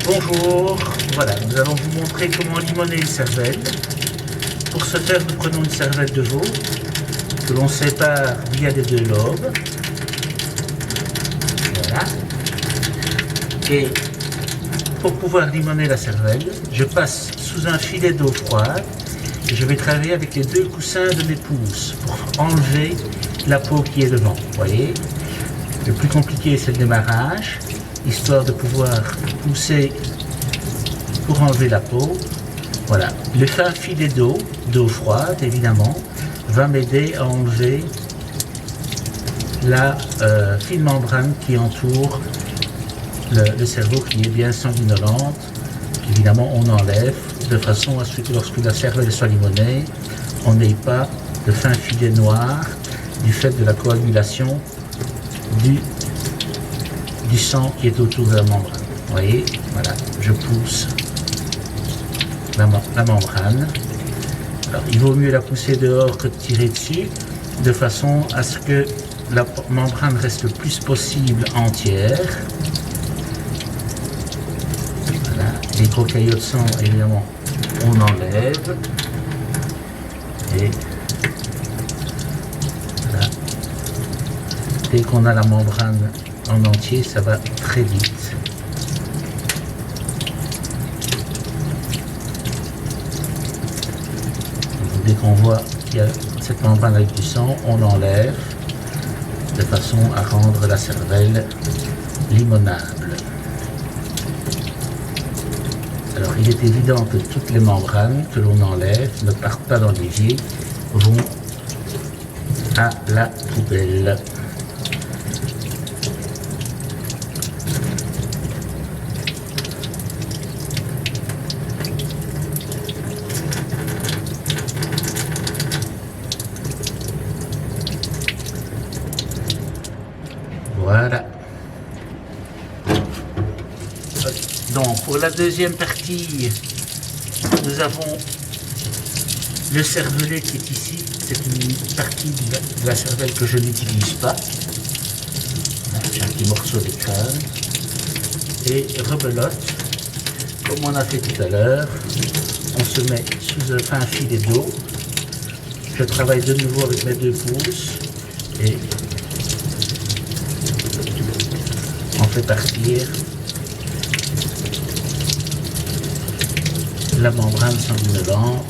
Bonjour, voilà, nous allons vous montrer comment limoner une cervelle. Pour ce faire, nous prenons une cervelle de veau que l'on sépare via les deux lobes. Voilà. Et pour pouvoir limoner la cervelle, je passe sous un filet d'eau froide et je vais travailler avec les deux coussins de mes pouces pour enlever la peau qui est devant. Vous voyez, le plus compliqué c'est le démarrage, histoire de pouvoir pousser pour enlever la peau. Voilà, le fin filet d'eau froide évidemment, va m'aider à enlever la fine membrane qui entoure le cerveau, qui est bien sanguinolente. Évidemment, on enlève de façon à ce que lorsque la cervelle soit limonée, on n'ait pas de fin filet noir du fait de la coagulation du sang qui est autour de la membrane. Vous voyez, voilà, je pousse la membrane. Alors, il vaut mieux la pousser dehors que de tirer dessus, de façon à ce que la membrane reste le plus possible entière. Voilà, les gros caillots de sang, évidemment, on enlève. Et voilà. Dès qu'on a la membrane en entier, ça va très vite. Dès qu'on voit qu'il y a cette membrane avec du sang, on l'enlève de façon à rendre la cervelle limonable. Alors il est évident que toutes les membranes que l'on enlève ne partent pas dans l'évier, vont à la poubelle. Voilà. Donc pour la deuxième partie, nous avons le cervelet qui est ici. C'est une partie de la cervelle que je n'utilise pas. J'ai un petit morceau de crâne. Et rebelote, comme on a fait tout à l'heure, on se met sous un fin filet d'eau. Je travaille de nouveau avec mes deux pouces et on fait partir la membrane sanguinolente.